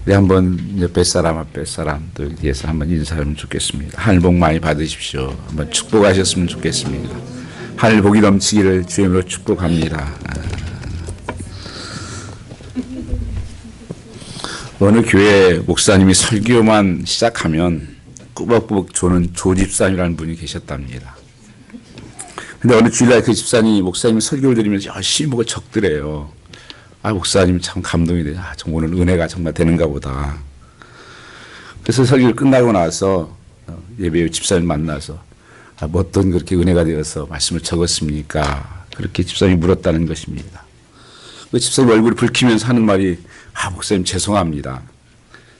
우리 한번 옆에 사람 앞에 사람들 위해서 한번 인사하면 좋겠습니다. 하늘 복 많이 받으십시오. 한번 축복하셨으면 좋겠습니다. 하늘 복이 넘치기를 주님으로 축복합니다. 어느 교회 목사님이 설교만 시작하면 꾸벅꾸벅 조는 조집사님이라는 분이 계셨답니다. 근데 어느 주일날 그 집사님이 목사님이 설교를 드리면서 열심히 보고 적더래요. 아, 목사님 참 감동이 돼요. 아, 정말 오늘 은혜가 정말 되는가 보다. 그래서 설교를 끝나고 나서 예배 집사님 만나서 뭐 어떤 그렇게 은혜가 되어서 말씀을 적었습니까? 그렇게 집사님이 물었다는 것입니다. 그 집사님 얼굴이 붉히면서 하는 말이 아, 목사님 죄송합니다.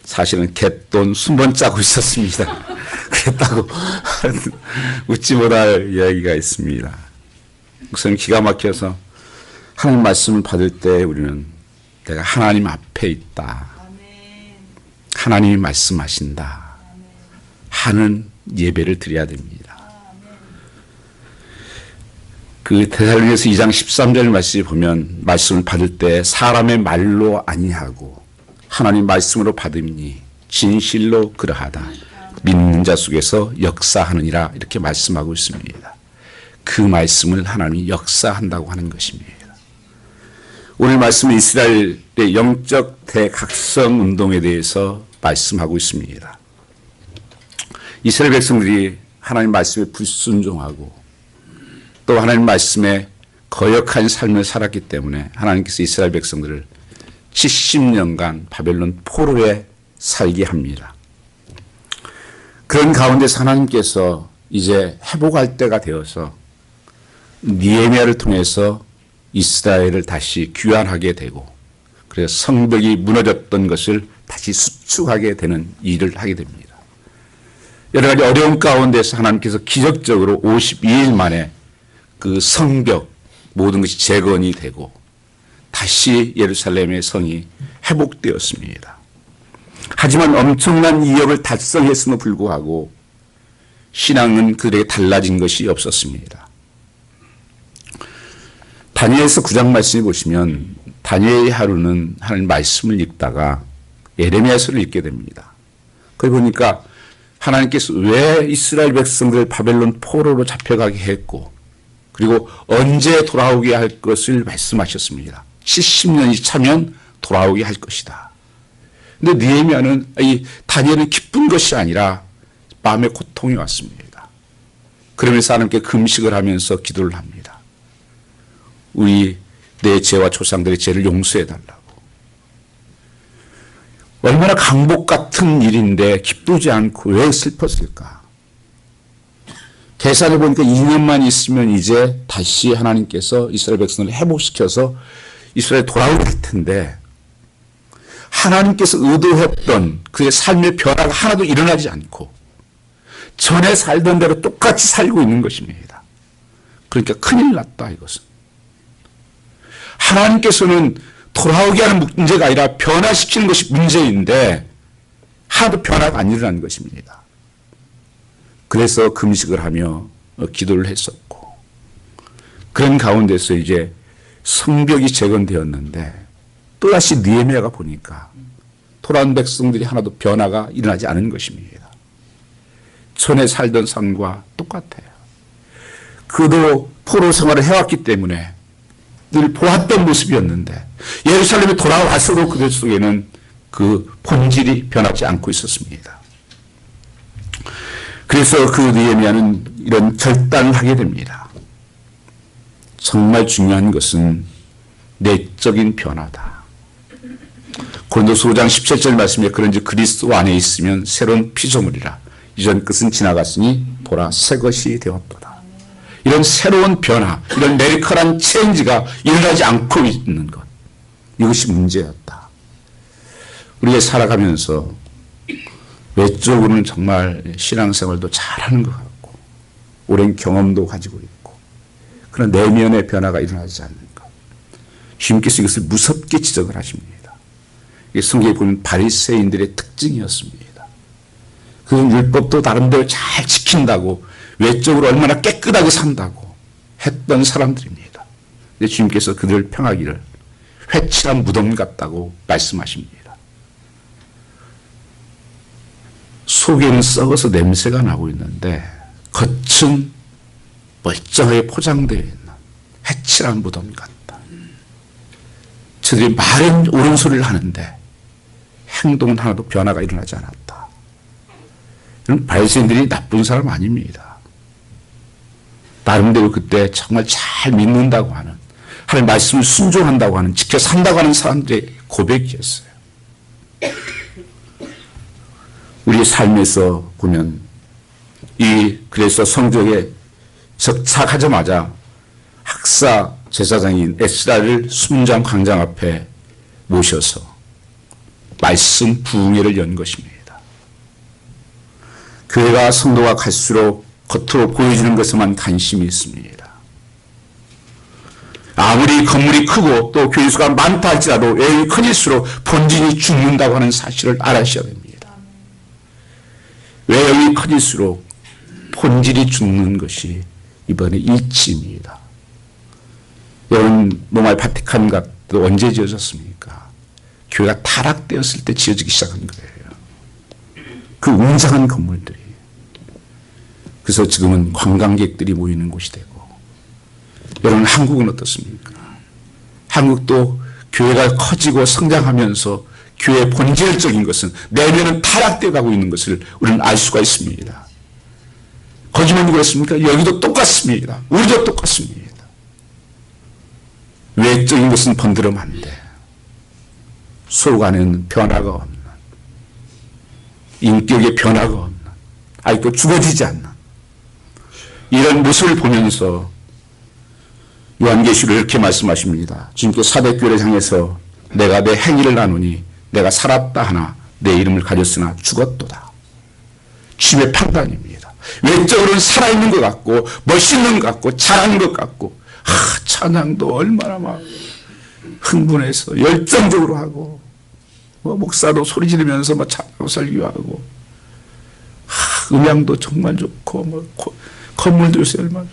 사실은 갯돈 순번 짜고 있었습니다. 그랬다고 웃지 못할 이야기가 있습니다. 목사님 기가 막혀서 하나님 말씀을 받을 때 우리는 내가 하나님 앞에 있다. 하나님이 말씀하신다. 하는 예배를 드려야 됩니다. 그 데살로니가서 2장 13절 말씀을 보면 말씀을 받을 때 사람의 말로 아니하고 하나님 말씀으로 받으니 진실로 그러하다. 믿는 자 속에서 역사하느니라 이렇게 말씀하고 있습니다. 그 말씀을 하나님이 역사한다고 하는 것입니다. 오늘 말씀은 이스라엘의 영적 대각성 운동에 대해서 말씀하고 있습니다. 이스라엘 백성들이 하나님 말씀에 불순종하고 또 하나님 말씀에 거역한 삶을 살았기 때문에 하나님께서 이스라엘 백성들을 70년간 바벨론 포로에 살게 합니다. 그런 가운데서 하나님께서 이제 회복할 때가 되어서 느헤미야를 통해서 이스라엘을 다시 귀환하게 되고 그래서 성벽이 무너졌던 것을 다시 수축하게 되는 일을 하게 됩니다. 여러 가지 어려움 가운데서 하나님께서 기적적으로 52일 만에 그 성벽 모든 것이 재건이 되고 다시 예루살렘의 성이 회복되었습니다. 하지만 엄청난 이역을 달성했음에도 불구하고 신앙은 그들에게 달라진 것이 없었습니다. 다니엘서 9장 말씀을 보시면 다니엘의 하루는 하나님 말씀을 읽다가 예레미야서를 읽게 됩니다. 거기 보니까 하나님께서 왜 이스라엘 백성들을 바벨론 포로로 잡혀가게 했고 그리고 언제 돌아오게 할 것을 말씀하셨습니다. 70년이 차면 돌아오게 할 것이다. 근데 느헤미야는 이 다니엘은 기쁜 것이 아니라 마음의 고통이 왔습니다. 그러면서 하나님께 금식을 하면서 기도를 합니다. 우리 내 죄와 조상들의 죄를 용서해 달라고. 얼마나 강복 같은 일인데 기쁘지 않고 왜 슬펐을까? 계산해 보니까 2년만 있으면 이제 다시 하나님께서 이스라엘 백성을 회복시켜서 이스라엘에 돌아오게 할 텐데 하나님께서 의도했던 그의 삶의 변화가 하나도 일어나지 않고 전에 살던 대로 똑같이 살고 있는 것입니다. 그러니까 큰일 났다 이것은. 하나님께서는 돌아오게 하는 문제가 아니라 변화시키는 것이 문제인데 하나도 변화가 안 일어나는 것입니다. 그래서 금식을 하며 기도를 했었고 그런 가운데서 이제 성벽이 재건되었는데 또다시 느헤미야가 보니까 돌아온 백성들이 하나도 변화가 일어나지 않은 것입니다. 전에 살던 삶과 똑같아요. 그도 포로 생활을 해왔기 때문에 늘 보았던 모습이었는데 예루살렘에 돌아와서도 그들 속에는 그 본질이 변하지 않고 있었습니다. 그래서 그 느헤미야는 이런 결단을 하게 됩니다. 정말 중요한 것은 내적인 변화다. 고린도서 5장 17절 말씀에 그런즉 그리스도 안에 있으면 새로운 피조물이라 이전 것은 지나갔으니 보라 새 것이 되었도다. 이런 새로운 변화, 이런 메디컬한 체인지가 일어나지 않고 있는 것. 이것이 문제였다. 우리가 살아가면서 외적으로는 정말 신앙생활도 잘하는 것 같고 오랜 경험도 가지고 있고 그러나 내면의 변화가 일어나지 않는 것. 주님께서 이것을 무섭게 지적을 하십니다. 이게 성경에 보면 바리새인들의 특징이었습니다. 그건 율법도 나름대로 잘 지킨다고 외적으로 얼마나 깨끗하게 산다고 했던 사람들입니다. 근데 주님께서 그들을 평하기를 회칠한 무덤 같다고 말씀하십니다. 속에는 썩어서 냄새가 나고 있는데 겉은 멀쩡하게 포장되어 있는 해칠한 무덤 같다. 저들이 말은 옳은 소리를 하는데 행동은 하나도 변화가 일어나지 않았다. 이런 바리새인들이 나쁜 사람 아닙니다. 나름대로 그때 정말 잘 믿는다고 하는, 하나님 말씀을 순종한다고 하는, 지켜 산다고 하는 사람들의 고백이었어요. 우리의 삶에서 보면 그래서 성적에 적착하자마자 학사 제사장인 에스라를 순장 광장 앞에 모셔서 말씀 부흥회를 연 것입니다. 교회가 성도가 갈수록 겉으로 보여지는 것에만 관심이 있습니다. 아무리 건물이 크고 또 교회 수가 많다 할지라도 외형이 커질수록 본질이 죽는다고 하는 사실을 알아셔야 됩니다. 외형이 커질수록 본질이 죽는 것이 이번에 이치입니다. 여러분 노말 바티칸 같도 언제 지어졌습니까? 교회가 타락되었을 때 지어지기 시작한 거예요. 그 웅장한 건물들이. 그래서 지금은 관광객들이 모이는 곳이 되고. 여러분 한국은 어떻습니까? 한국도 교회가 커지고 성장하면서 교회의 본질적인 것은 내면은 타락되어 가고 있는 것을 우리는 알 수가 있습니다. 거짓말이 그렇습니까? 여기도 똑같습니다. 우리도 똑같습니다. 외적인 것은 번들어면 안 돼. 속 안에는 변화가 없는, 인격의 변화가 없는, 아직도 죽어지지 않는 이런 모습을 보면서 요한계시록 이렇게 말씀하십니다. 주님께서 사대교회를 향해서 내가 내 행위를 나누니 내가 살았다 하나 내 이름을 가졌으나 죽었도다. 주님의 판단입니다. 외적으로는 살아있는 것 같고 멋있는 것 같고 잘하는 것 같고 찬양도 얼마나 막 흥분해서 열정적으로 하고 목사도 소리 지르면서 막 찬양하고 설교하고 음향도 정말 좋고 건물도 요새 얼마나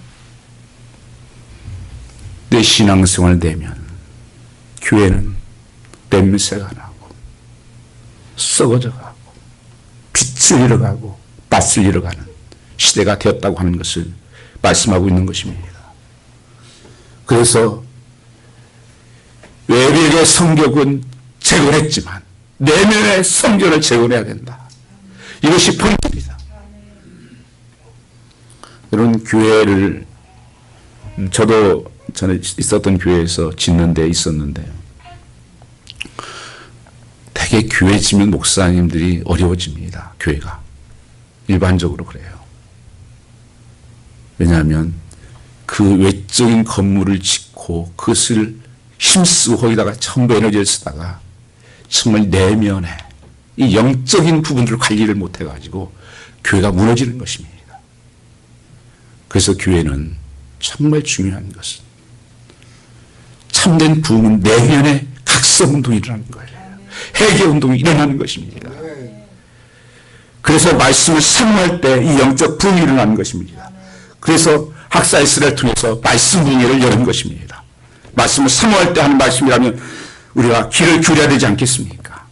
내 신앙생활 되면 교회는 냄새가 나고 썩어져 가고 빛을 잃어가고 낯을 잃어가는 시대가 되었다고 하는 것을 말씀하고 있는 것입니다. 그래서 외벽의 성격은 재건했지만 내면의 성결을 재건해야 된다. 이것이 포인트입니다. 여러분 교회를 저도 전에 있었던 교회에서 짓는 데 있었는데 되게 교회 지면 목사님들이 어려워집니다. 교회가. 일반적으로 그래요. 왜냐하면 그 외적인 건물을 짓고 그것을 힘쓰고 거기다가 전부 에너지를 쓰다가 정말 내면에 이 영적인 부분들을 관리를 못해가지고 교회가 무너지는 것입니다. 그래서 교회는 정말 중요한 것은 참된 부흥은 내면에 각성운동이 일어나는 거예요. 회개운동이 일어나는 것입니다. 그래서 말씀을 사모할 때 이 영적 부흥이 일어나는 것입니다. 그래서 학사 에스라를 통해서 말씀 부흥회를 여는 것입니다. 말씀을 사모할 때 하는 말씀이라면 우리가 귀를 기울여야 되지 않겠습니까?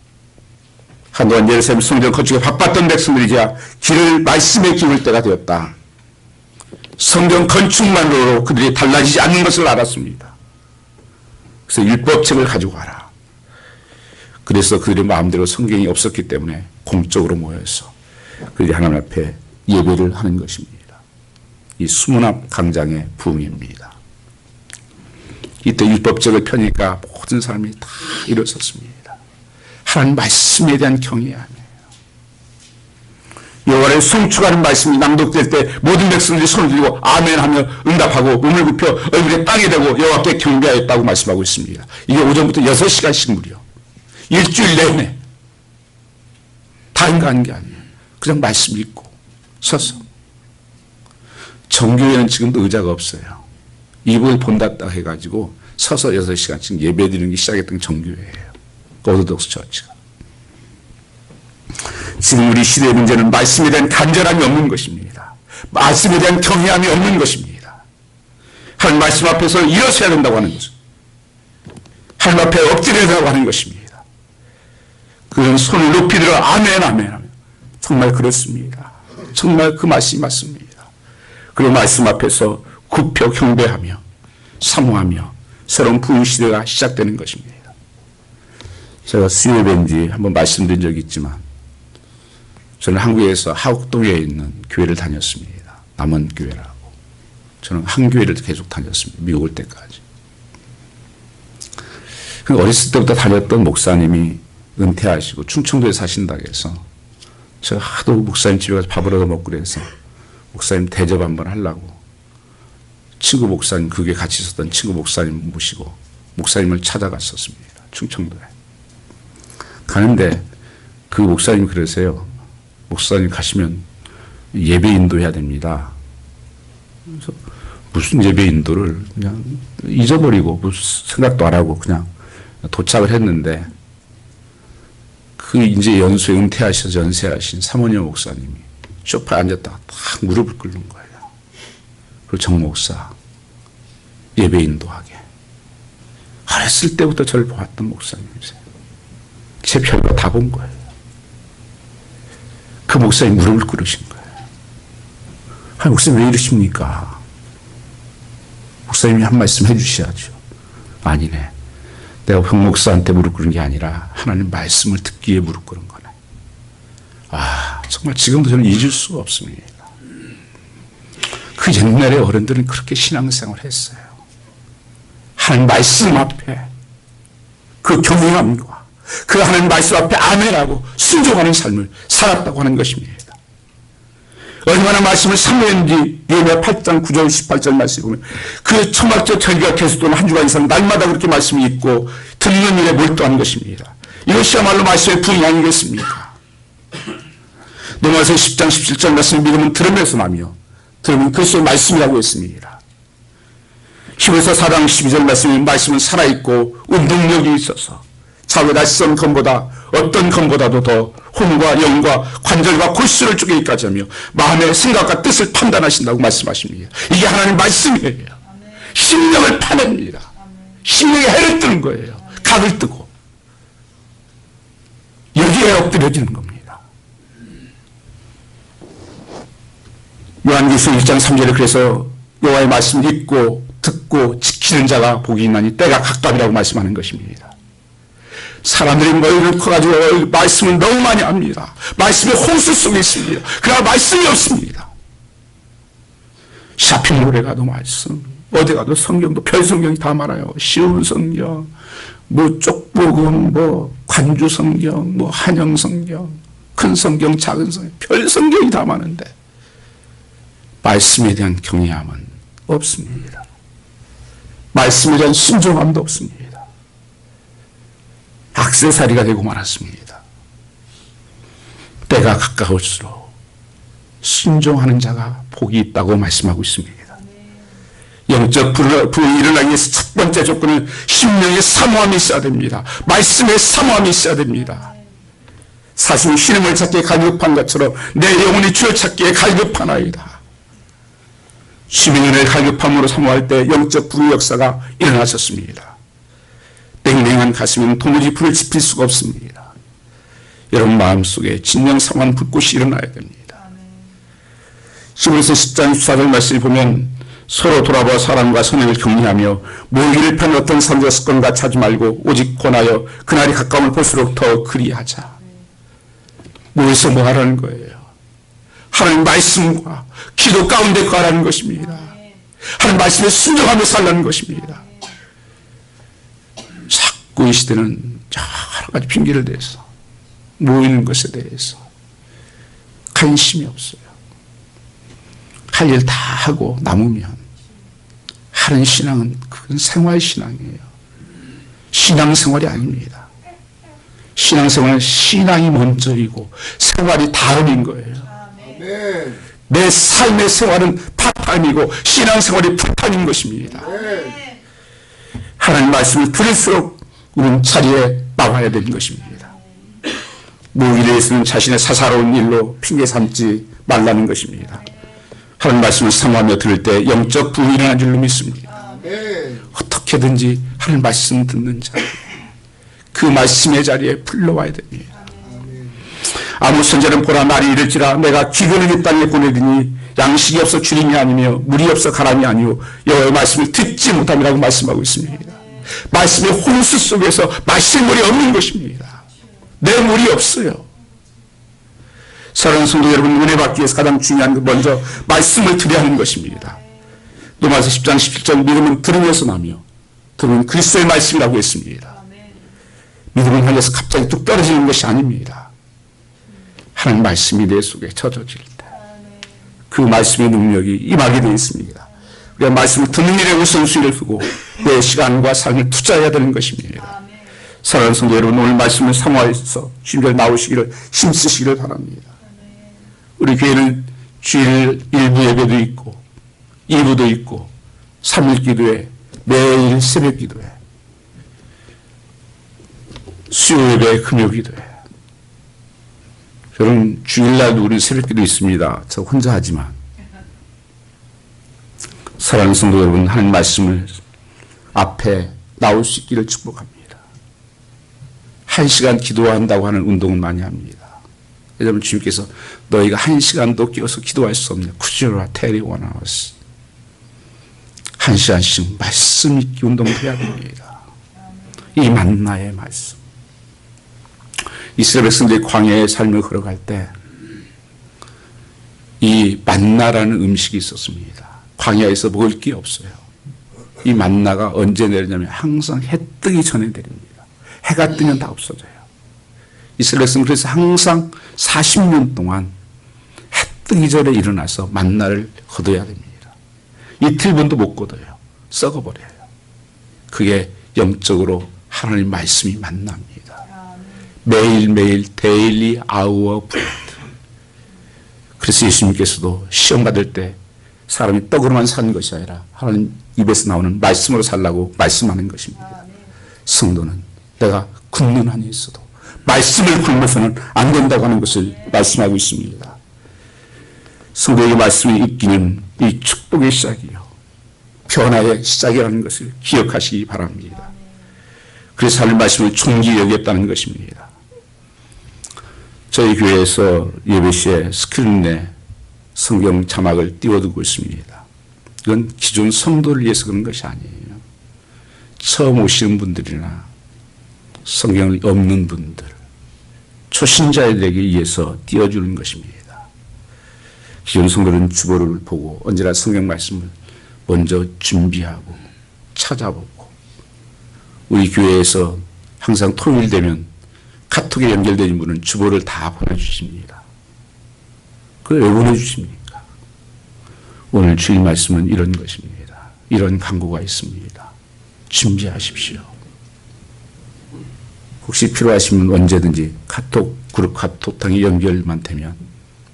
한동안 예루살렘 성전 건축에 바빴던 백성들이 이제 귀를 말씀에 기울 때가 되었다. 성전 건축만으로 그들이 달라지지 않는 것을 알았습니다. 그래서 율법책을 가지고 와라. 그래서 그들의 마음대로 성경이 없었기 때문에 공적으로 모여서 그들이 하나님 앞에 예배를 하는 것입니다. 이 수문앞 강장의 부흥입니다. 이때 율법책을 펴니까 모든 사람이 다 일어섰습니다. 하나님 말씀에 대한 경외함이에요. 여호와를 송축하는 말씀이 낭독될 때 모든 백성들이 손을 들고 아멘하며 응답하고 몸을 굽혀 얼굴에 땅에 대고 여호와께 경배하였다고 말씀하고 있습니다. 이게 오전부터 6시간씩 무려 일주일 내내 다른 거 하는 게 아니에요. 그냥 말씀 읽고 서서. 정교회는 지금도 의자가 없어요. 이불 본다고 해가지고 서서 6시간씩 예배드리는 게 시작했던 정교회예요. 오르독스 처치가. 지금 우리 시대의 문제는 말씀에 대한 간절함이 없는 것입니다. 말씀에 대한 경외함이 없는 것입니다. 하나님 말씀 앞에서 일어서야 된다고 하는 것은 하나님 앞에 엎드려야 된다고 하는 것입니다. 그런 손을 높이 들어 아멘 아멘 하며 정말 그렇습니다. 정말 그 말씀이 맞습니다. 그리고 말씀 앞에서 굽혀 경배하며 사모하며 새로운 부흥 시대가 시작되는 것입니다. 제가 수요일 뵌지 한번 말씀드린 적이 있지만 저는 한국에서 하곡동에 있는 교회를 다녔습니다. 남원교회라고. 저는 한 교회를 계속 다녔습니다. 미국 올 때까지. 어렸을 때부터 다녔던 목사님이 은퇴하시고 충청도에 사신다고 해서 제가 하도 목사님 집에 가서 밥을 얻어먹고 그래서 목사님 대접 한번 하려고 친구 목사님, 그게 같이 있었던 친구 목사님 모시고 목사님을 찾아갔었습니다. 충청도에. 가는데 그 목사님이 그러세요. 목사님 가시면 예배 인도해야 됩니다. 그래서 무슨 예배 인도를 그냥 잊어버리고 무슨 생각도 안 하고 그냥 도착을 했는데 그 이제 연수에 은퇴하셔서 연세하신 사모님 목사님이 소파에 앉았다가 딱 무릎을 꿇는 거예요. 그리고 정 목사 예배 인도하게. 어렸을 때부터 저를 보았던 목사님이세요. 제 별거 다 본 거예요. 그 목사님 무릎을 꿇으신 거예요. 아, 목사님 왜 이러십니까? 목사님이 한 말씀 해주셔야죠. 아니네. 내가 형 목사한테 무릎 꿇은 게 아니라 하나님 말씀을 듣기에 무릎 꿇은 거네. 아, 정말 지금도 저는 잊을 수가 없습니다. 그 옛날에 어른들은 그렇게 신앙생활을 했어요. 하나님 말씀 앞에 그 경외함과 그 하나님 말씀 앞에 아멘하고 순종하는 삶을 살았다고 하는 것입니다. 얼마나 말씀을 사모했는지 예레미야 8장 9절 18절 말씀을 보면 그 초막절 절기가 계속되는 한 주간 이상 날마다 그렇게 말씀이 있고 듣는 일에 몰두한 것입니다. 이것이야말로 말씀의 부흥이 아니겠습니까? 로마서 10장 17절 말씀 믿음은 들음에서 나며 들으면 그리스도의 말씀이라고 했습니다. 히브리서 4장 12절 말씀은 살아있고 운동력이 있어서 자외 낯선 검보다 어떤 검보다도 더 혼과 영과 관절과 골수를 쪼개기까지 하며 마음의 생각과 뜻을 판단하신다고 말씀하십니다. 이게 하나님 말씀이에요. 심령을 파냅니다. 심령에 해를 뜨는 거예요. 각을 뜨고 여기에 엎드려지는 겁니다. 요한계시록 1장 3절에 그래서 여호와의 말씀을 읽고 듣고 지키는 자가 복이 있나니 때가 가깝이라고 말씀하는 것입니다. 사람들이 머리를 커가지고 말씀을 너무 많이 합니다. 말씀의 홍수 속에 있습니다. 그러나 말씀이 없습니다. 샤핑 노래 가도 말씀, 어디 가도 성경도 별 성경이 다 많아요. 쉬운 성경, 뭐 쪽복음, 뭐 관주 성경, 뭐 한영 성경, 큰 성경, 작은 성경, 별 성경이 다 많은데 말씀에 대한 경외함은 없습니다. 말씀에 대한 순종함도 없습니다. 악세사리가 되고 말았습니다. 때가 가까울수록 순종하는 자가 복이 있다고 말씀하고 있습니다. 영적 부흥이 일어나기 위해서 첫 번째 조건은 심령의 사모함이 있어야 됩니다. 말씀의 사모함이 있어야 됩니다. 사실 신음을 찾기에 갈급한 것처럼 내 영혼이 주를 찾기에 갈급하나이다. 12년의 갈급함으로 사모할 때 영적 부흥 역사가 일어나셨습니다. 땡땡한 가슴에는 도무지 불을 지필 수가 없습니다. 여러분 마음속에 진정성한 불꽃이 일어나야 됩니다. 히브리서 10장 14절 말씀을 보면 서로 돌아보아 사랑과 선행을 격려하며 모이기를 편 어떤 선자 습관과 찾지 말고 오직 권하여 그날이 가까움을 볼수록 더 그리하자. 모여서 뭐 하라는 거예요? 하나님 말씀과 기도 가운데 가라는 것입니다. 하나님 말씀에 순종하며 살라는 것입니다. 자꾸 이 시대는 여러 가지 핑계를 대서 모이는 것에 대해서 관심이 없어요. 할 일 다 하고 남으면 하는 신앙은 그건 생활신앙이에요. 신앙생활이 아닙니다. 신앙생활은 신앙이 먼저이고 생활이 다음인 거예요. 내 삶의 생활은 파타임이고 신앙생활이 풀타임인 것입니다. 하나님 말씀을 들을수록 우리는 자리에 나와야 되는 것입니다. 모이기에 대해서는 자신의 사사로운 일로 핑계 삼지 말라는 것입니다. 하나님 말씀을 사모하며 들을 때 영적 부흥이 일어난 줄로 믿습니다. 어떻게든지 하나님 말씀 듣는 자, 그 말씀의 자리에 불러와야 됩니다. 아무 선자는 보라 날이 이를지라 내가 기근을 이 땅에 보내리니 양식이 없어 주림이 아니며 물이 없어 가람이 아니요 여호와의 말씀을 듣지 못함이라고 말씀하고 있습니다. 말씀의 혼수 속에서 마실 물이 없는 것입니다. 내 물이 없어요. 사랑하는 성도 여러분, 은혜 받기 위해서 가장 중요한 건 먼저 말씀을 들어야 하는 것입니다. 로마서 10장 17절 믿음은 들으면서 나며 들으면 그리스도의 말씀이라고 했습니다. 믿음을 향해서 갑자기 뚝 떨어지는 것이 아닙니다. 하나님 말씀이 내 속에 젖어질 때 그 말씀의 능력이 임하게 되어 있습니다. 우리가 말씀을 듣는 일에 우선순위를 두고 내 시간과 삶을 투자해야 되는 것입니다. 사랑하는 성도 여러분, 오늘 말씀을 사모해서 주님께 나오시기를 힘쓰시기를 바랍니다. 우리 교회는 주일 1부 예배도 있고 2부도 있고 3일 기도회, 매일 새벽 기도회, 수요 예배, 금요 기도회. 저는 주일날도 우리 새벽 기도 있습니다. 저 혼자 하지만. 사랑하는 성도 여러분, 하나님 말씀을 앞에 나올 수 있기를 축복합니다. 1시간 기도한다고 하는 운동은 많이 합니다. 왜냐하면 주님께서 너희가 1시간도 끼어서 기도할 수 없냐. 쿠지라 테리 원하우스. 1시간씩 말씀 읽기 운동을 해야 됩니다. 이 만나의 말씀. 이스라엘 백성들이 광야의 삶을 걸어갈 때 이 만나라는 음식이 있었습니다. 광야에서 먹을 게 없어요. 이 만나가 언제 내리냐면 항상 해 뜨기 전에 내립니다. 해가 뜨면 다 없어져요. 이스라엘 백성은 그래서 항상 40년 동안 해 뜨기 전에 일어나서 만나를 거둬야 됩니다. 이틀분도 못 거둬요. 썩어버려요. 그게 영적으로 하나님 말씀이 만납니다. 매일매일 데일리 아우어 브레드. 그래서 예수님께서도 시험 받을 때 사람이 떡으로만 사는 것이 아니라 하나님 입에서 나오는 말씀으로 살라고 말씀하는 것입니다. 성도는 내가 굶는 한이 있어도 말씀을 굶어서는 안 된다고 하는 것을 말씀하고 있습니다. 성도에게 말씀을 읽기는 이 축복의 시작이요, 변화의 시작이라는 것을 기억하시기 바랍니다. 그래서 하나님 말씀을 존귀히 여겼다는 것입니다. 저희 교회에서 예배 시에 스크린 내 성경 자막을 띄워두고 있습니다. 이건 기존 성도를 위해서 그런 것이 아니에요. 처음 오시는 분들이나 성경을 없는 분들, 초신자들에게 위해서 띄워주는 것입니다. 기존 성도는 주보를 보고 언제나 성경 말씀을 먼저 준비하고 찾아보고, 우리 교회에서 항상 토요일 되면 카톡에 연결된 분은 주보를 다 보내주십니다. 그걸 왜 보내주십니까? 오늘 주일 말씀은 이런 것입니다. 이런 강구가 있습니다. 준비하십시오. 혹시 필요하시면 언제든지 카톡, 그룹 카톡탕에 연결만 되면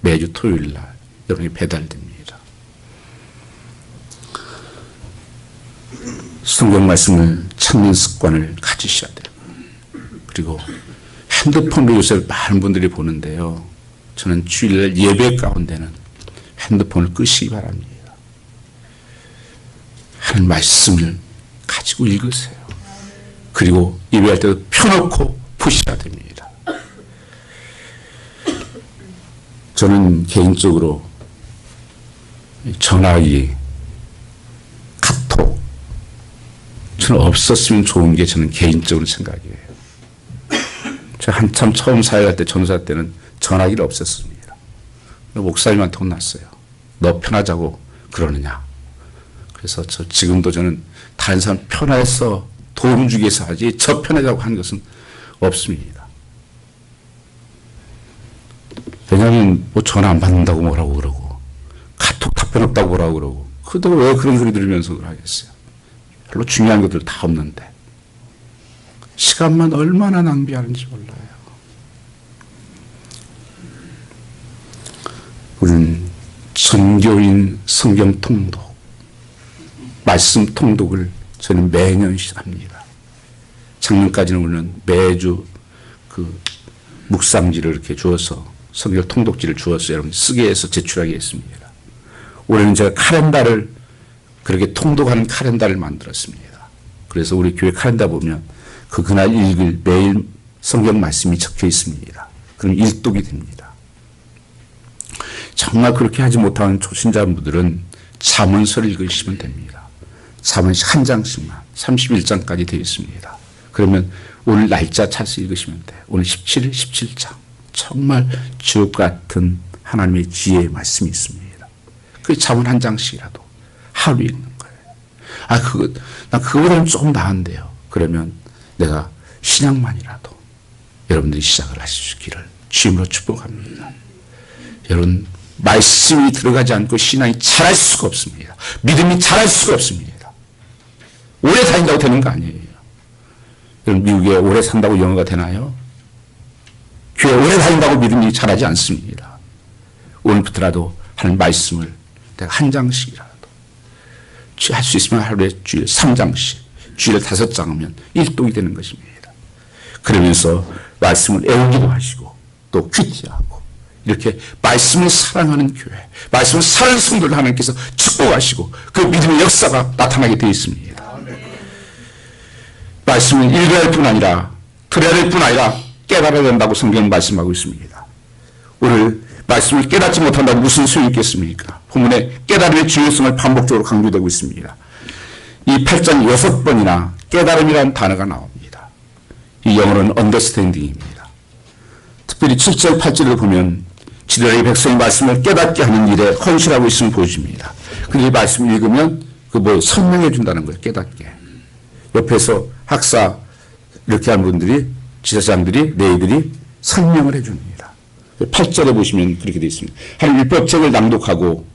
매주 토요일 날 여러분이 배달됩니다. 성경 말씀을 찾는 습관을 가지셔야 돼요. 그리고 핸드폰으로 요새 많은 분들이 보는데요. 저는 주일날 예배 가운데는 핸드폰을 끄시기 바랍니다. 하는 말씀을 가지고 읽으세요. 그리고 예배할 때도 펴놓고 보셔야 됩니다. 저는 개인적으로 전화기, 카톡, 저는 없었으면 좋은 게 저는 개인적으로 생각이에요. 제가 한참 처음 사역할 때, 전도사 때는 전화기를 없앴습니다. 목사님한테 혼났어요. 너 편하자고 그러느냐. 그래서 지금도 저는 다른 사람 편해서 도움 주기 위해서 하지 저 편하자고 하는 것은 없습니다. 왜냐하면 뭐 전화 안 받는다고 뭐라고 그러고 카톡 답변 없다고 뭐라고 그러고, 그런데 왜 그런 소리 들으면서 하겠어요. 별로 중요한 것들 다 없는데 시간만 얼마나 낭비하는지 몰라요. 우리는 선교인 성경 통독, 말씀 통독을 저는 매년 합니다. 작년까지는 우리는 매주 그 묵상지를 이렇게 주어서 성경 통독지를 주어서 여러분 쓰게 해서 제출하게 했습니다. 올해는 제가 카렌다를, 그렇게 통독하는 카렌다를 만들었습니다. 그래서 우리 교회 카렌다 보면 그날 읽을 매일 성경 말씀이 적혀 있습니다. 그럼 일독이 됩니다. 정말 그렇게 하지 못하는 초신자분들은 잠언서를 읽으시면 됩니다. 잠언 한 장씩만 31장까지 되어 있습니다. 그러면 오늘 날짜 찾아서 읽으시면 돼요. 오늘 17일 17장. 정말 주옥 같은 하나님의 지혜의 말씀이 있습니다. 그 잠언 한 장씩이라도 하루 읽는 거예요. 난 그거보다는 조금 나은데요. 그러면 내가 신앙만이라도 여러분들이 시작을 하실 수 있기를 주님으로 축복합니다. 여러분, 말씀이 들어가지 않고 신앙이 자랄 수가 없습니다. 믿음이 자랄 수가 없습니다. 오래 다닌다고 되는 거 아니에요. 여러분, 미국에 오래 산다고 영어가 되나요? 교회 오래 다닌다고 믿음이 자라지 않습니다. 오늘부터라도 하는 말씀을 내가 한 장씩이라도 할 수 있으면 하루에 주일 3장씩, 주일에 5장이면 1독이 되는 것입니다. 그러면서 말씀을 애우기도 하시고 또 큐티하고 이렇게 말씀을 사랑하는 교회, 말씀을 사랑하는 성도를 하나님께서 축복하시고 그 믿음의 역사가 나타나게 되어 있습니다. 말씀을 읽어야 할 뿐 아니라 들어야 할 뿐 아니라 깨달아야 된다고 성경은 말씀하고 있습니다. 오늘 말씀을 깨닫지 못한다고 무슨 소용이 있겠습니까? 본문에 깨달음의 중요성을 반복적으로 강조되고 있습니다. 이 8장 6번이나 깨달음이라는 단어가 나옵니다. 이 영어로는 understanding입니다. 특별히 7절 8절을 보면 지도자의 백성의 말씀을 깨닫게 하는 일에 헌신하고 있음을 보여줍니다. 근데 이 말씀을 읽으면 설명해 준다는 거예요. 깨닫게. 옆에서 학사 이렇게 한 분들이 지사장들이 너희들이 설명을 해 줍니다. 8절에 보시면 그렇게 되어 있습니다. 하나님 율법책을 낭독하고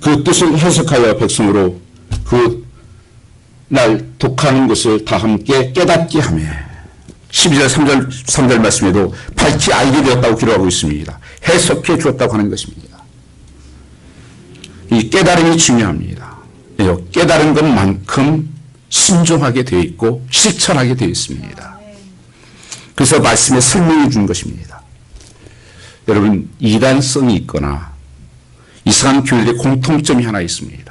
그 뜻을 해석하여 백성으로 그 날 독하는 것을 다 함께 깨닫게 하며 12절 3절 말씀에도 밝히 알게 되었다고 기록하고 있습니다. 해석해 주었다고 하는 것입니다. 이 깨달음이 중요합니다. 깨달은 것만큼 순종하게 되어 있고 실천하게 되어 있습니다. 그래서 말씀에 설명해 준 것입니다. 여러분, 이단성이 있거나 이상한 교회의 공통점이 하나 있습니다.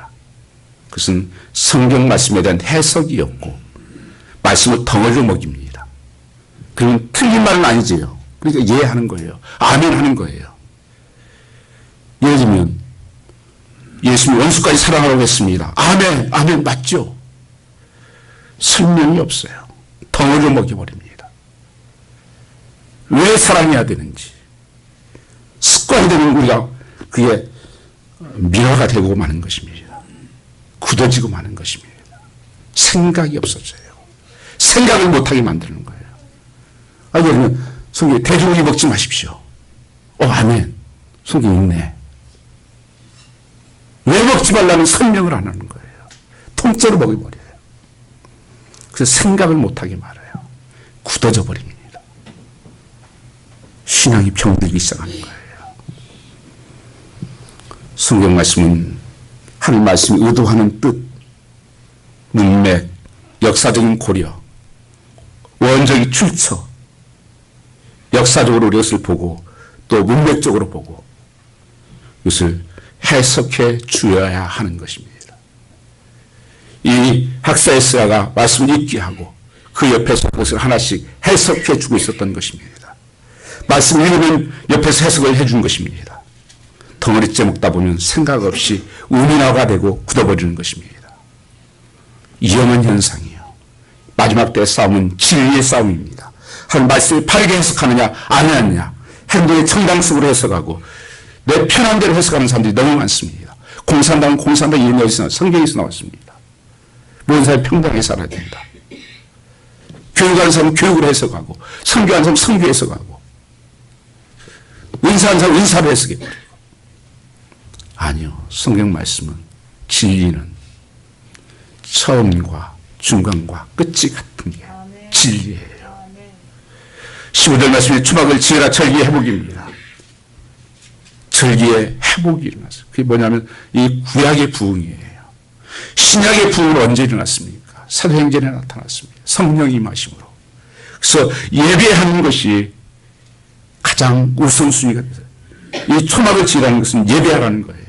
그것은 성경 말씀에 대한 해석이었고 말씀을 덩어리로 먹입니다. 그러면 틀린 말은 아니지요. 그러니까 이해하는 거예요. 아멘 하는 거예요. 예를 들면 예수님이 원수까지 사랑하라고 했습니다. 아멘, 아멘 맞죠? 설명이 없어요. 덩어리로 먹여버립니다. 왜 사랑해야 되는지 습관이 되는 우리가 그게 미화가 되고 마는 것입니다. 굳어지고 마는 것입니다. 생각이 없어져요. 생각을 못하게 만드는 거예요. 예를 들면 성경에 돼지고기 먹지 마십시오. 아멘. 성경에 있네. 왜 먹지 말라는 설명을 안 하는 거예요. 통째로 먹여버려요. 그래서 생각을 못하게 말아요. 굳어져 버립니다. 신앙이 병들기 시작하는 거예요. 성경 말씀은 하나님 말씀이 의도하는 뜻, 문맥, 역사적인 고려, 원적인 출처, 역사적으로 이것을 보고 또 문맥적으로 보고 이것을 해석해 주어야 하는 것입니다. 이 학사에스라가 말씀을 읽게 하고 그 옆에서 그것을 하나씩 해석해 주고 있었던 것입니다. 말씀을 읽으면 옆에서 해석을 해 준 것입니다. 덩어리째 먹다 보면 생각 없이 우민화가 되고 굳어버리는 것입니다. 위험한 현상이에요. 마지막 때의 싸움은 진리의 싸움입니다. 한 말씀을 바르게 해석하느냐 안 하느냐, 행동의 정당성으로 해석하고 내 편한 대로 해석하는 사람들이 너무 많습니다. 공산당은 공산당 이름이 어디서 나왔습니다. 성경에서 나왔습니다. 모든 사람이 평등하게 살아야 된다. 교육하는 사람은 교육을 해석하고 선교하는 사람은 선교 해석하고 은사하는 사람은 은사를 해석해버리고. 아니요. 성경 말씀은 진리는 처음과 중간과 끝이 같은 게 진리예요. 15절 말씀에 추박을 지으라 절기의 회복입니다. 절기의 회복이 일어났어요. 그게 뭐냐면 이 구약의 부흥이에요. 신약의 부흥은 언제 일어났습니까? 사도행전에 나타났습니다. 성령이 임하심으로. 그래서 예배하는 것이 가장 우선순위가 됐어요. 이 초막을 지으라는 것은 예배하라는 거예요.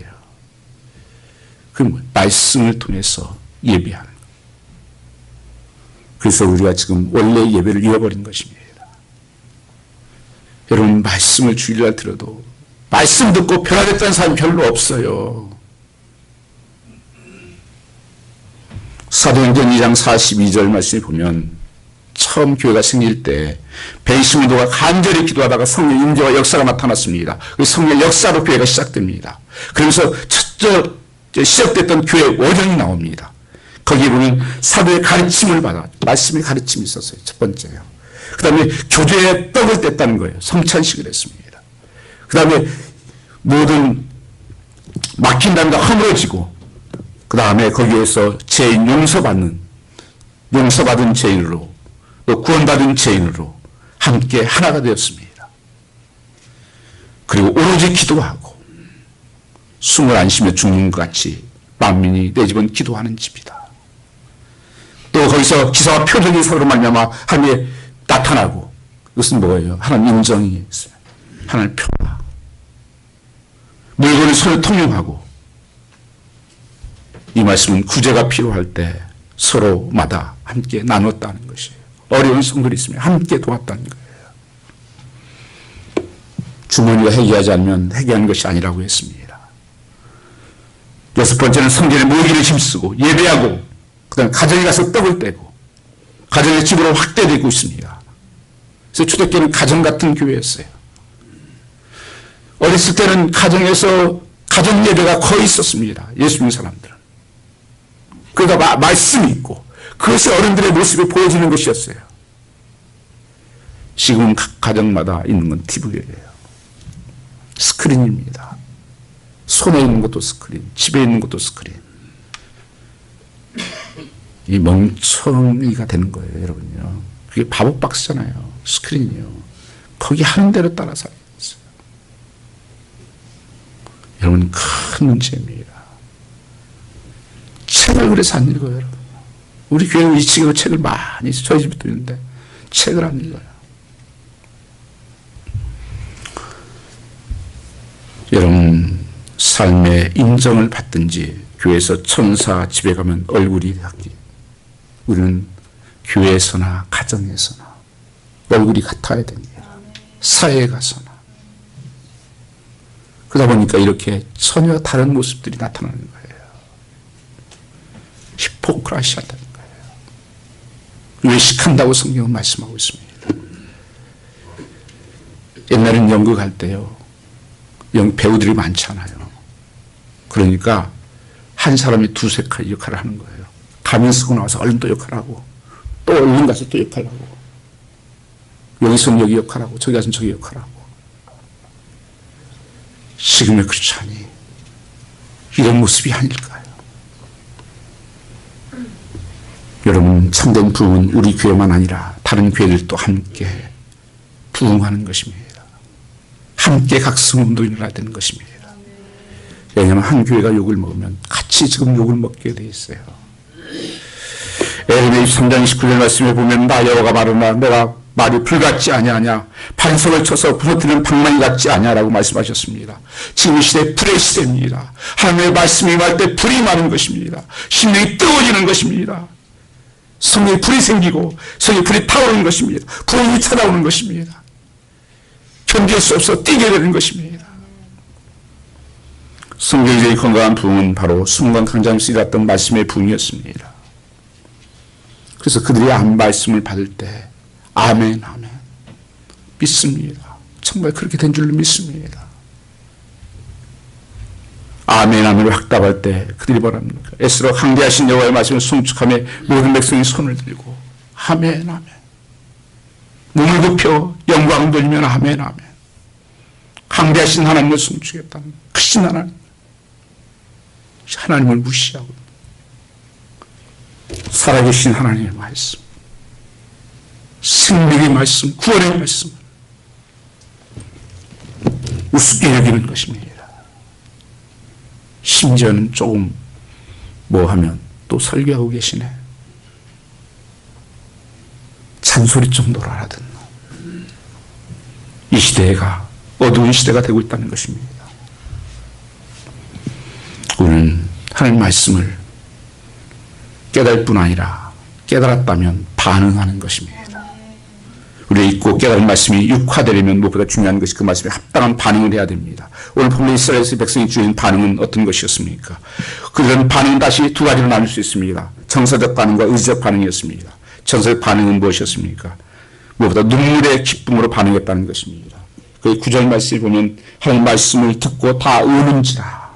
그럼 말씀을 통해서 예배하는 거예요. 그래서 우리가 지금 원래 예배를 잃어버린 것입니다. 여러분, 말씀을 주일날 들어도 말씀 듣고 변화됐다는 사람이 별로 없어요. 사도행전 2장 42절 말씀을 보면 처음 교회가 생길 때 베이시문도가 간절히 기도하다가 성령 임재와 역사가 나타났습니다. 그 성령 역사로 교회가 시작됩니다. 그러면서 첫 시작됐던 교회 원형이 나옵니다. 거기에 보면 사도의 가르침을 받아 말씀의 가르침이 있었어요. 첫 번째요. 그 다음에 교제에 떡을 뗐다는 거예요. 성찬식을 했습니다. 그 다음에 모든 막힌 담가 허물어지고 그 다음에 거기에서 죄인 용서받은 죄인으로 또 구원받은 죄인으로 함께 하나가 되었습니다. 그리고 오로지 기도하고 숨을 안 쉬며 죽는 것 같이 만민이 내 집은 기도하는 집이다. 또 거기서 기사와 표적인 사고로 말미암아 하나님이 나타나고, 이것은 뭐예요? 하나님 인정이 있어요. 하나님 평화. 물건을 서로 통용하고, 이 말씀은 구제가 필요할 때 서로마다 함께 나눴다는 것이에요. 어려운 성들이 있으면 함께 도왔다는 거예요. 주머니가 회개하지 않으면 회개하는 것이 아니라고 했습니다. 여섯 번째는 성전에 모이기를 힘쓰고 예배하고, 그 다음에 가정에 가서 떡을 떼고, 가정의 집으로 확대되고 있습니다. 그래서 초대교회는 가정 같은 교회였어요. 어렸을 때는 가정에서 가정 예배가 거의 있었습니다. 예수 믿는 사람들은. 그러다 말씀이 있고 그것이 어른들의 모습이 보여지는 것이었어요. 지금은 각 가정마다 있는 건 TV예요. 스크린입니다. 손에 있는 것도 스크린, 집에 있는 것도 스크린. 이 멍청이가 되는 거예요, 여러분요. 그게 바보박스잖아요. 스크린이요. 거기 하는 대로 따라 살아야 있어요. 여러분, 큰 문제입니다. 책을 그래서 안 읽어요, 여러분. 우리 교회는 이 책으로 책을 많이 있어요. 저희 집도 있는데 책을 안 읽어요. 여러분, 삶의 인정을 받든지 교회에서 천사 집에 가면 얼굴이 같기, 우리는 교회에서나 가정에서나 얼굴이 같아야 됩니다. 사회에 가서나. 그러다 보니까 이렇게 전혀 다른 모습들이 나타나는 거예요. 히포크라시하다는 거예요. 외식한다고 성경은 말씀하고 있습니다. 옛날에는 연극할 때요, 배우들이 많잖아요. 그러니까 한 사람이 두세 가지 역할을 하는 거예요. 가면 쓰고 나와서 얼른 또 역할하고, 또 얼른 가서 또 역할하고, 여기서는 여기 역할하고, 저기 가서는 저기 역할하고. 지금의 크리스찬이 이런 모습이 아닐까요? 여러분, 참된 부흥은 우리 교회만 아니라 다른 교회들도 함께 부흥하는 것입니다. 함께 각성운동이 일어나야 되는 것입니다. 왜냐하면 한 교회가 욕을 먹으면 같이 지금 욕을 먹게 돼 있어요. 에레미야 23장 29절 말씀에 보면 나 여호와가 말하나 내가 말이 불같지 아니하냐, 반석을 쳐서 부서뜨리는 방망이 같지 아니하라고 말씀하셨습니다. 지금 이 시대 불의 시대입니다. 하나님의 말씀이 임할 때 불이 많은 것입니다. 심령이 뜨거워지는 것입니다. 성령의 불이 생기고 성령의 불이 타오르는 것입니다. 부흥이 찾아오는 것입니다. 견딜 수 없어 뛰게 되는 것입니다. 성경적인 건강한 부흥은 바로 순간 강장에서 일어났던 말씀의 부흥이었습니다. 그래서 그들이 한 말씀을 받을 때 아멘, 아멘. 믿습니다. 정말 그렇게 된 줄로 믿습니다. 아멘, 아멘을 확답할 때 그들이 뭐랍니까? 애쓰러 강대하신 여호와의 말씀을 송축하며 모든 백성이 손을 들고 아멘, 아멘. 몸을 굽혀 영광 돌리면 아멘, 아멘. 강대하신 하나님을 송축했다는 크신 하나님을 무시하고 살아계신 하나님의 말씀, 생명의 말씀, 구원의 말씀 우습게 여기는 것입니다. 심지어는 조금 뭐 하면 또 설교하고 계시네. 잔소리 정도로 알아듣는 이 시대가 어두운 시대가 되고 있다는 것입니다. 우리는 하나님 말씀을 깨달을 뿐 아니라 깨달았다면 반응하는 것입니다. 우리의 잊고 깨달은 말씀이 육화되려면 무엇보다 중요한 것이 그 말씀에 합당한 반응을 해야 됩니다. 오늘 본문 이스라엘의 백성이 주인 반응은 어떤 것이었습니까? 그런 반응은 다시 두 가지로 나눌 수 있습니다. 정서적 반응과 의지적 반응이었습니다. 정서적 반응은 무엇이었습니까? 무엇보다 눈물의 기쁨으로 반응했다는 것입니다. 그 9절 말씀을 보면 하나님 말씀을 듣고 다 우는지라.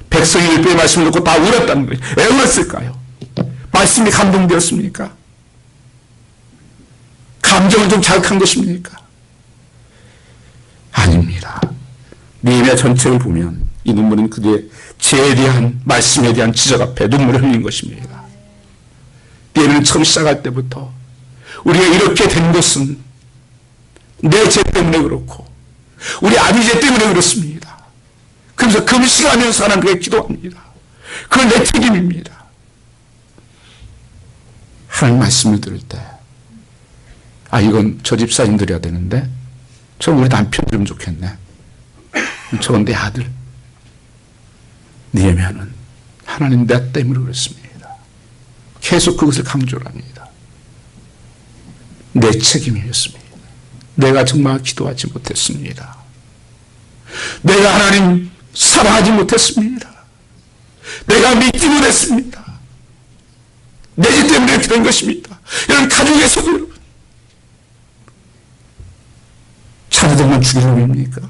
백성이 율법의 말씀을 듣고 다 울었다는 거예요. 왜 울었을까요? 말씀이 감동되었습니까? 감정을 좀 자극한 것입니까? 아닙니다. 느헤미야 전체를 보면 이 눈물은 그의 죄에 대한 말씀에 대한 지적 앞에 눈물을 흘린 것입니다. 느헤미야는 처음 시작할 때부터 우리가 이렇게 된 것은 내 죄 때문에 그렇고 우리 아비 죄 때문에 그렇습니다. 그래서 금식하면서 하나님께 기도합니다. 그건 내 책임입니다. 하나님 말씀을 들을 때 이건 저 집사님 드려야 되는데 저건 우리 남편 들으면 좋겠네. 저건 내 아들. 느헤미야는 하나님 내 때문에 그렇습니다. 계속 그것을 강조를 합니다. 내 책임이었습니다. 내가 정말 기도하지 못했습니다. 내가 하나님 사랑하지 못했습니다. 내가 믿지 못했습니다. 내 죄 때문에 이렇게 된 것입니다. 여러분 가족에서도 여러분 자녀들만 죽이는 겁니까?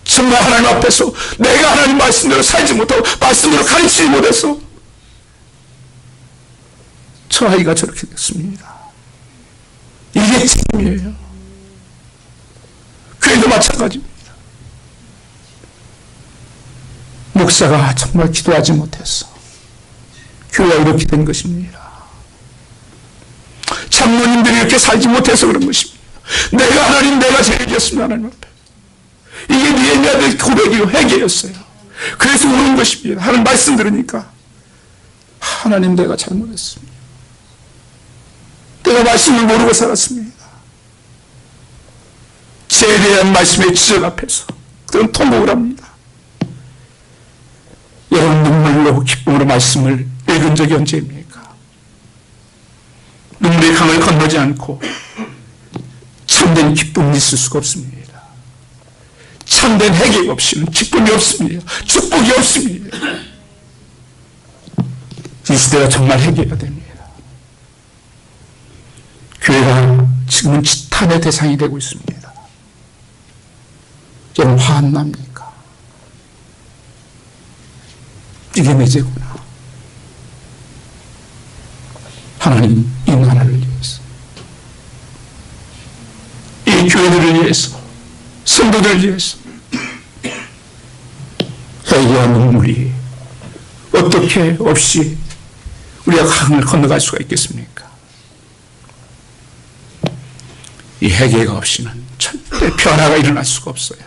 정말 하나님 앞에서 내가 하나님 말씀대로 살지 못하고 말씀대로 가르치지 못해서 저 아이가 저렇게 됐습니다. 이게 책임이에요. 교회도 마찬가지입니다. 목사가 정말 기도하지 못해서 교회가 이렇게 된 것입니다. 장로님들이 이렇게 살지 못해서 그런 것입니다. 내가 하나님 내가 죄졌습니다. 하나님 앞에. 이게 느헤미야의 고백이요 회개였어요. 그래서 우는 것입니다. 하나님 말씀 들으니까 하나님 내가 잘못했습니다. 내가 말씀을 모르고 살았습니다. 죄에 대한 말씀의 지적 앞에서 그런 통곡을 합니다. 여러분 눈물로 기쁨으로 말씀을 읽은 적이 언제입니까? 눈물의 강을 건너지 않고 참된 기쁨이 있을 수가 없습니다. 참된 회개 없이는 기쁨이 없습니다. 축복이 없습니다. 이 시대가 정말 회개가 됩니다. 교회가 지금은 지탄의 대상이 되고 있습니다. 여러분 화 안 납니까? 이게 내 죄구나. 하나님 이 나라를 위해서 이 교회들을 위해서 성도들을 위해서 회개와 눈물이 어떻게 없이 우리가 강을 건너갈 수가 있겠습니까? 이 회개가 없이는 절대 변화가 일어날 수가 없어요.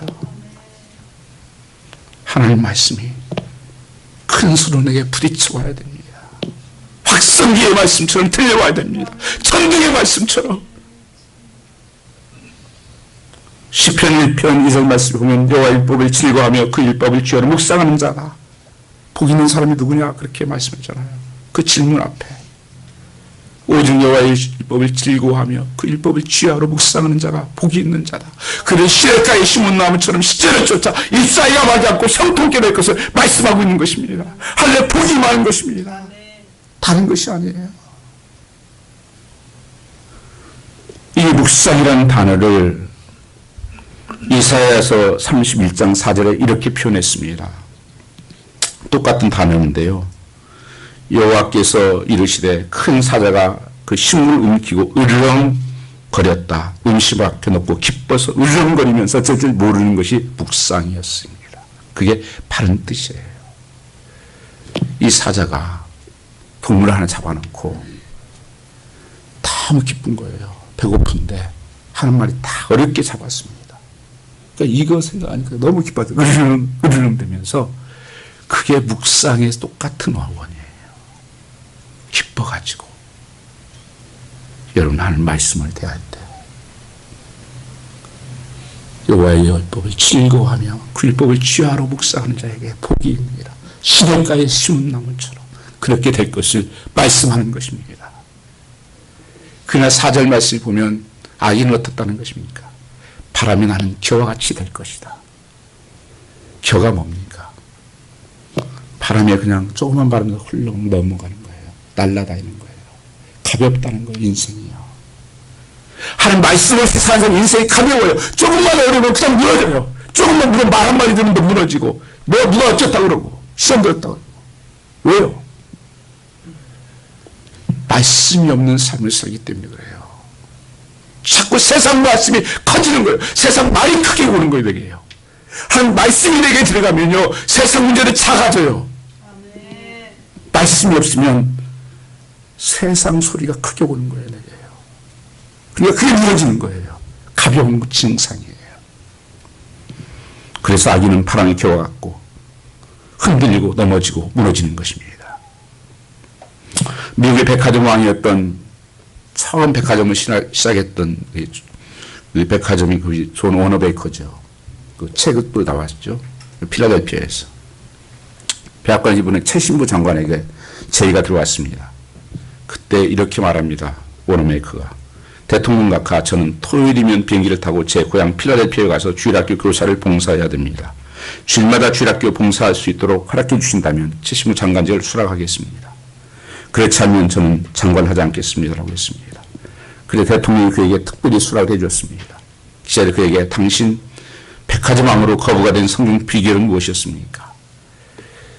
하나님 말씀이 큰 소리로 내게 부딪혀와야 됩니다. 확성기의 말씀처럼 들려와야 됩니다. 천둥의 말씀처럼. 시편 1편 2절 말씀을 보면 여호와 율법을 즐거워하며 그 율법을 주야로 묵상하는 자가 복 있는 사람이 누구냐 그렇게 말씀했잖아요. 그 질문 앞에 오직 여호와의 율법을 즐거워하며 그 율법을 주야로 묵상하는 자가 복이 있는 자다. 그는 시냇가에 심은 나무처럼 시절을 쫓아 잎사귀가 마지 않고 형통케 될 것을 말씀하고 있는 것입니다. 할래 복이 많은 것입니다. 다른 것이 아니에요. 이 묵상이라는 단어를 이사야서 31장 4절에 이렇게 표현했습니다. 똑같은 단어인데요. 여호와께서 이르시되 큰 사자가 그 식물을 움키고 으르렁거렸다. 음식을 아껴놓고 기뻐서 으르렁거리면서 저들 모르는 것이 묵상이었습니다. 그게 바른 뜻이에요. 이 사자가 동물을 하나 잡아놓고 너무 기쁜 거예요. 배고픈데 하는 말이 다 어렵게 잡았습니다. 그러니까 이거 생각하니까 너무 기뻐서 으르렁 되면서 그게 묵상의 똑같은 어원이에요. 기뻐가지고 여러분 하는 말씀을 대할 때 여호와의 율법을 즐거워하며 그 율법을 주야로 묵상하는 자에게 복이 있느니라. 시냇가에 심은 나무처럼 그렇게 될 것을 말씀하는 것입니다. 그러나 4절 말씀을 보면 악인은 어떻다는 것입니까? 바람이 나는 겨와 같이 될 것이다. 겨가 뭡니까? 바람에 그냥 조그만 바람도 훌렁 넘어가는 거예요. 날아다니는 거예요. 가볍다는 거예요. 인생이요. 하나님 말씀을 사는 사람 인생이 가벼워요. 조금만 어려우면 그냥 무너져요. 조금만 말 한마디 들으면 무너지고 누가 어쨌다 그러고 시험 들었다 그러고. 왜요? 말씀이 없는 삶을 살기 때문에 그래요. 자꾸 세상 말씀이 커지는 거예요. 세상 말이 크게 오는 거예요. 되게요. 한 말씀이 내게 들어가면요 세상 문제는 작아져요. 말씀이 없으면 세상 소리가 크게 오는 거예요. 내게요. 그러니까 그게 무너지는 거예요. 가벼운 증상이에요. 그래서 악인은 바람에 겨워갖고 흔들리고 넘어지고 무너지는 것입니다. 미국의 백화점 왕이었던 처음 백화점을 시작했던 그 백화점이 그 존 워너베이커죠. 그 책도 나왔죠. 필라델피아에서. 백악관 이번에 최신부 장관에게 제의가 들어왔습니다. 그때 이렇게 말합니다. 워너베이커가. 대통령 각하, 저는 토요일이면 비행기를 타고 제 고향 필라델피아에 가서 주일학교 교사를 봉사해야 됩니다. 주일마다 주일학교 봉사할 수 있도록 허락해 주신다면 최신부 장관직을 수락하겠습니다. 그렇지 않으면 저는 장관하지 않겠습니다라고 했습니다. 그래서 대통령이 그에게 특별히 수락을 해주었습니다. 기자들이 그에게 당신 백화점 왕으로 거부가 된 성경 비결은 무엇이었습니까?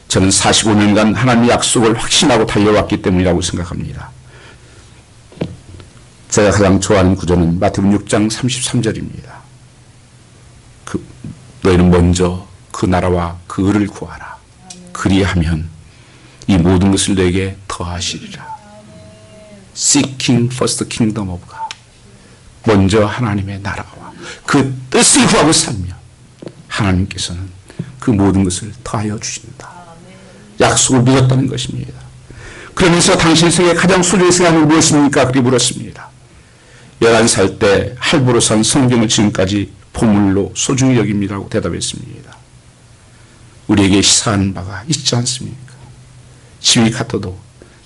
저는 45년간 하나님의 약속을 확신하고 달려왔기 때문이라고 생각합니다. 제가 가장 좋아하는 구절은 마태복음 6장 33절입니다. 너희는 먼저 그 나라와 그 의를 구하라. 그리하면 이 모든 것을 너에게 더하시리라. Seeking first kingdom of God. 먼저 하나님의 나라와 그 뜻을 구하고 살면 하나님께서는 그 모든 것을 더하여 주신다. 약속을 믿었다는 것입니다. 그러면서 당신 생에 가장 소중히 생각하는 건 무엇입니까? 그렇게 물었습니다. 11살 때 할부로 산 성경을 지금까지 보물로 소중히 여깁니다라고 대답했습니다. 우리에게 시사하는 바가 있지 않습니까? 지미 카터도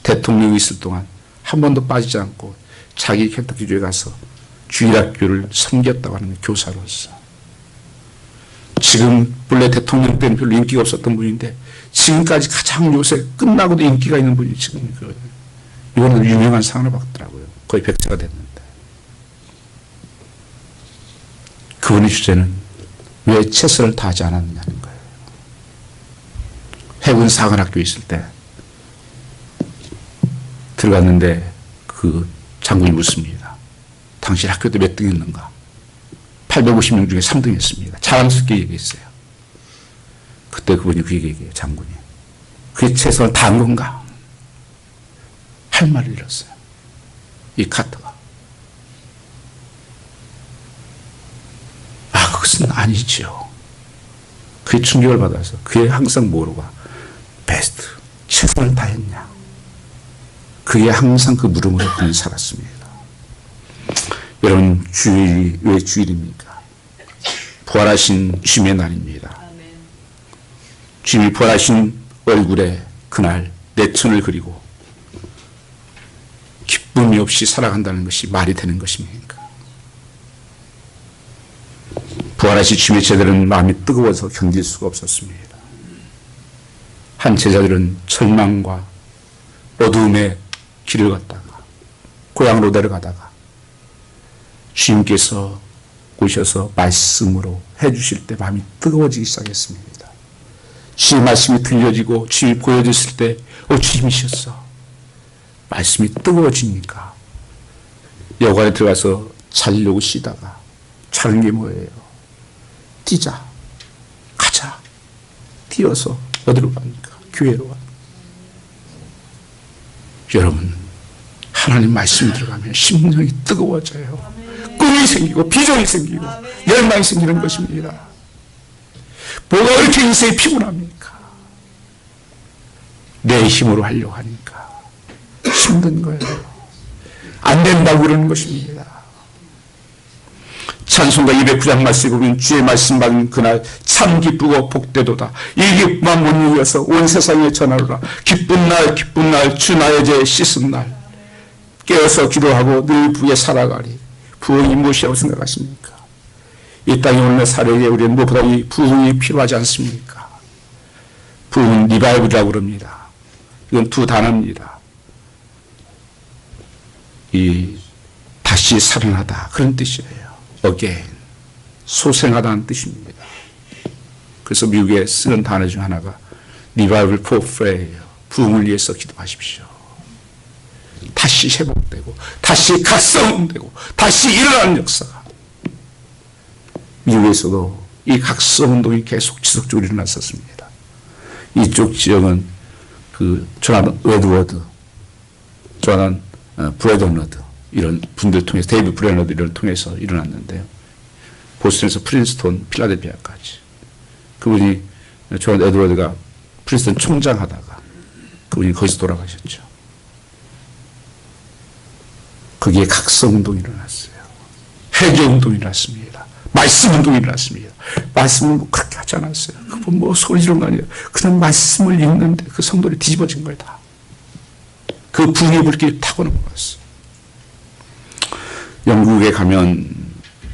대통령이 있을 동안 한 번도 빠지지 않고 자기 켄터키주에 가서 주일학교를 섬겼다고 하는 교사로서. 지금 본래 대통령 때는 별로 인기가 없었던 분인데 지금까지 가장 요새 끝나고도 인기가 있는 분이 지금 이거는 유명한 상을 받더라고요. 거의 백세가 됐는데. 그분의 주제는 왜 최선을 다하지 않았느냐는 거예요. 해군 사관학교에 있을 때 들어갔는데 그 장군이 묻습니다. 당신 학교 때 몇 등 했는가? 850명 중에 3등 했습니다. 자랑스럽게 얘기했어요. 그때 그분이 그 얘기해요. 장군이. 그게 최선을 다한 건가? 할 말을 잃었어요. 이 카터가. 그것은 아니죠. 그게 충격을 받아서 그게 항상 뭐로가 베스트, 최선을 다했냐. 그게 항상 그 물음으로 그는 살았습니다. 여러분, 주일이 왜 주일입니까? 부활하신 주님의 날입니다. 주님이 부활하신 얼굴에 그날 내천을 그리고 기쁨이 없이 살아간다는 것이 말이 되는 것입니까? 부활하신 주님의 제자들은 마음이 뜨거워서 견딜 수가 없었습니다. 한 제자들은 절망과 어두움의 길을 걷다가 고향으로 내려가다가 주님께서 오셔서 말씀으로 해주실 때 마음이 뜨거워지기 시작했습니다. 주님 말씀이 들려지고 주님이 보여줬을 때 주님이셨어. 말씀이 뜨거워지니까 여관에 들어가서 자려고 쉬다가 자는 게 뭐예요? 뛰자. 가자. 뛰어서 어디로 갑니까? 교회로 갑니다. 여러분, 하나님 말씀이 들어가면 심령이 뜨거워져요. 꿈이 생기고 비전이 생기고 열망이 생기는 것입니다. 뭐가 그렇게 인생이 피곤합니까? 내 힘으로 하려고 하니까 힘든 거예요. 안 된다고 그러는 것입니다. 찬송가 209장 말씀에 보면 주의 말씀 받은 그날 참 기쁘고 복되도다. 이 기쁨만 못 이겨서 온 세상에 전하노라. 기쁜 날 주 나의 죄 씻은 날. 깨어서 기도하고 늘 부에 살아가리. 부흥이 무엇이라고 생각하십니까? 이 땅에 오늘 살아에 우리는 무엇보다 이 부흥이 필요하지 않습니까? 부흥은 리바이브라고 그럽니다. 이건 두 단어입니다. 이 다시 살아나다 그런 뜻이에요. again. 소생하다는 뜻입니다. 그래서 미국에 쓰는 단어 중 하나가 revival for prayer예요. 부흥을 위해서 기도하십시오. 다시 회복되고 다시 각성되고 다시 일어나는 역사가 미국에서도 이 각성운동이 계속 지속적으로 일어났었습니다. 이쪽 지역은 그 조나단 에드워드, 조나단 브래던러드 이런 분들 통해서 데이비드 브래던러드 이런 통해서 일어났는데요. 보스턴에서 프린스턴, 필라델피아까지 그분이 조나단 에드워드가 프린스턴 총장하다가 그분이 거기서 돌아가셨죠. 거기에 각성운동이 일어났어요. 회개운동이 일어났습니다. 말씀운동이 일어났습니다. 말씀을 뭐 그렇게 하지 않았어요. 그분 뭐 소리 지르는 거 아니에요. 그냥 말씀을 읽는데 그 성도들이 뒤집어진 거예요. 다. 그 부흥의 불길이 타고 넘어갔어요. 영국에 가면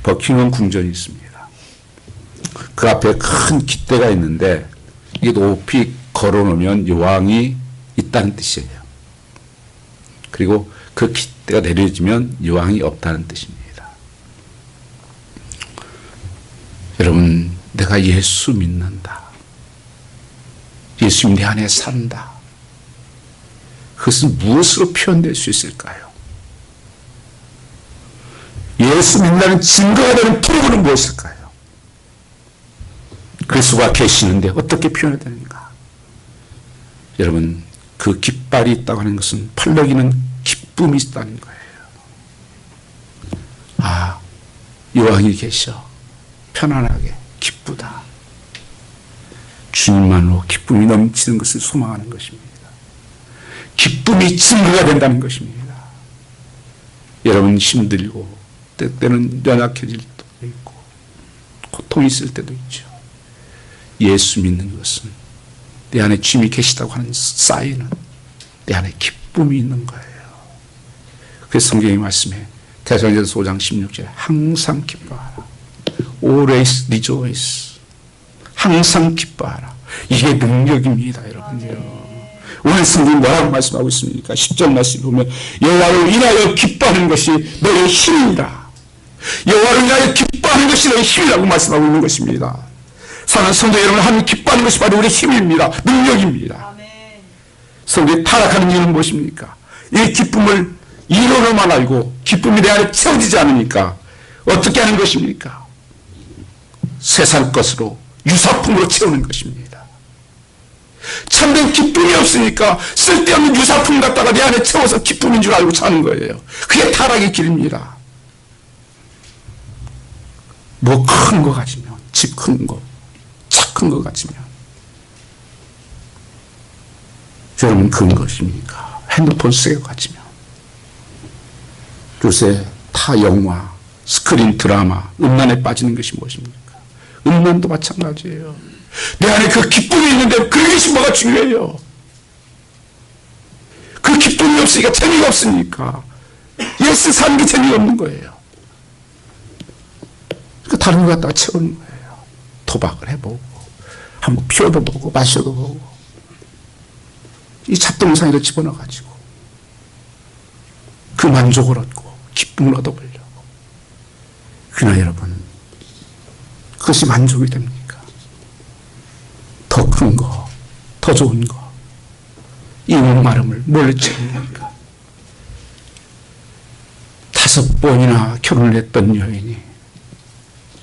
버킹엄 궁전이 있습니다. 그 앞에 큰 깃대가 있는데 이게 높이 걸어놓으면 여왕이 있다는 뜻이에요. 그리고 그 깃대가 내려지면 여왕이 없다는 뜻입니다. 여러분, 내가 예수 믿는다. 예수님 내 안에 산다. 그것은 무엇으로 표현될 수 있을까요? 예수 믿는다는 증거가 되는 프로그램은 무엇일까요? 그리스도가 계시는데 어떻게 표현해야 되는가? 여러분, 그 깃발이 있다고 하는 것은 펄럭이는 기쁨이 있다는 거예요. 아, 여왕이 계셔. 편안하게 기쁘다. 주님만으로 기쁨이 넘치는 것을 소망하는 것입니다. 기쁨이 증거가 된다는 것입니다. 여러분 힘들고 때때는 연약해질 때도 있고 고통이 있을 때도 있죠. 예수 믿는 것은 내 안에 주님이 계시다고 하는 사인은 내 안에 기쁨이 있는 거예요. 그래서 성경의 말씀에 데살로니가서 5장 16절에 항상 기뻐하라. Always rejoice. 항상 기뻐하라. 이게 능력입니다, 여러분요. 오늘 성경이 뭐라고 말씀하고 있습니까? 10절 말씀 보면 여호와를 인하여 기뻐하는 것이 너의 힘이라. 여호와를 인하여 기뻐하는 것이 너의 힘이라고 말씀하고 있는 것입니다. 사랑하는 성도 여러분, 하나님 기뻐하는 것이 바로 우리의 힘입니다. 능력입니다. 성도의 타락하는 이유는 무엇입니까? 이 기쁨을 이론으로만 알고 기쁨이 내 안에 채워지지 않으니까 어떻게 하는 것입니까? 세상 것으로 유사품으로 채우는 것입니다. 참된 기쁨이 없으니까 쓸데없는 유사품 갖다가 내 안에 채워서 기쁨인 줄 알고 사는 거예요. 그게 타락의 길입니다. 뭐 큰 거 가지면, 집 큰 거, 차 큰 거 가지면 여러분 큰 것입니까? 핸드폰 세게 가지면 요새 타 영화, 스크린 드라마, 음란에 빠지는 것이 무엇입니까? 음란도 마찬가지예요. 내 안에 그 기쁨이 있는데 그것이 뭐가 중요해요? 그 기쁨이 없으니까 재미가 없으니까 예수 사는 게 재미가 없는 거예요. 그러니까 다른 거 갖다가 채우는 거예요. 도박을 해보고 한번 피워도 보고 마셔도 보고 이 잡동사니를 집어넣어가지고 그 만족을 얻고 기쁨을 얻어보려고. 그러나 여러분 그것이 만족이 됩니까? 더 큰 거, 더 좋은 거, 이 목마름을 뭘로 채웁니까? 5번이나 결혼을 했던 여인이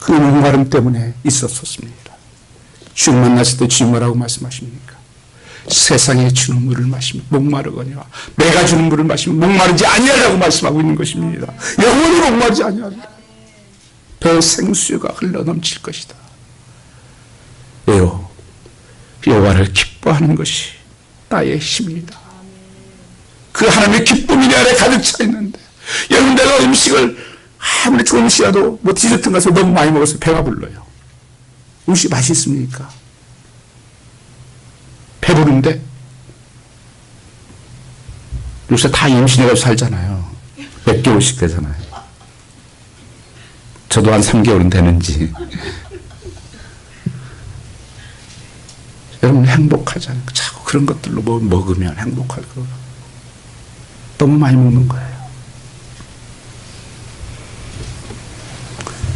그 목마름 때문에 있었습니다. 주님 만났을 때 주님 뭐라고 말씀하십니까? 세상에 주는 물을 마시면 목마르거니와 내가 주는 물을 마시면 목마르지 아니하라고 말씀하고 있는 것입니다. 영원히 목마르지 아니하라. 배 생수가 흘러넘칠 것이다. 왜요? 여호와를 기뻐하는 것이 나의 힘이다. 그 하나님의 기쁨이 내 안에 가득 차 있는데 여러분 내가 음식을 아무리 좋은 음식이라도 뭐 디저트 가서 너무 많이 먹어서 배가 불러요. 음식 맛있습니까? 배부른데 요새 다 임신해가지고 살잖아요. 몇 개월씩 되잖아요. 저도 한 3개월은 되는지. 여러분 행복하잖아요. 자꾸 그런 것들로 뭐 먹으면 행복할 거. 너무 많이 먹는 거예요.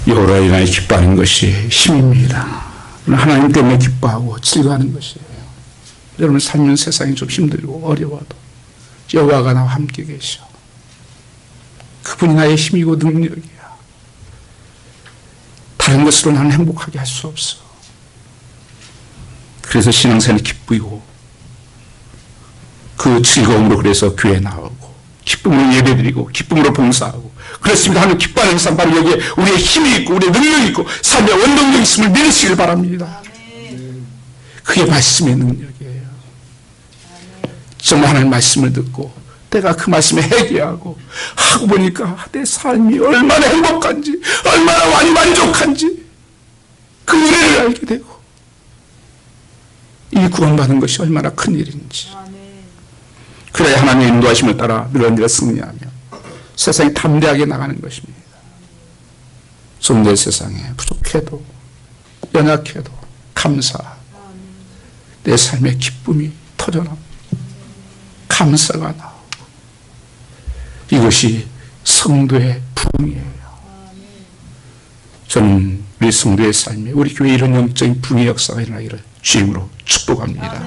여호와로 인하여 기뻐하는 것이 힘입니다. 하나님 때문에 기뻐하고 즐거워하는 것이에요. 여러분 살면 세상이 좀 힘들고 어려워도 여호와가 나와 함께 계셔. 그분이 나의 힘이고 능력이야. 다른 것으로 나는 행복하게 할 수 없어. 그래서 신앙생활이 기쁘고 그 즐거움으로 그래서 교회 나오고 기쁨으로 예배드리고 기쁨으로 봉사하고 그렇습니다. 하나님 기뻐하는 삶 바로 여기에 우리의 힘이 있고 우리의 능력이 있고 삶의 원동력이 있음을 믿으시길 바랍니다. 그게 말씀의 능력이에요. 정말 하나님 말씀을 듣고 내가 그 말씀에 회개하고 하고 보니까 내 삶이 얼마나 행복한지 얼마나 만족한지 그 은혜를 알게 되고 이 구원받은 것이 얼마나 큰 일인지 그래야 하나님의 인도하심을 따라 늘어지려 승리하며 세상이 담대하게 나가는 것입니다. 좀 내 세상에 부족해도 연약해도 감사하고 내 삶의 기쁨이 터져나오고 감사가 나오고 이것이 성도의 부흥이에요. 저는 우리 성도의 삶에 우리 교회에 이런 영적인 부흥의 역사가 일어나기를 주님으로 축복합니다.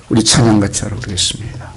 우리 찬양 같이 하러 오겠습니다.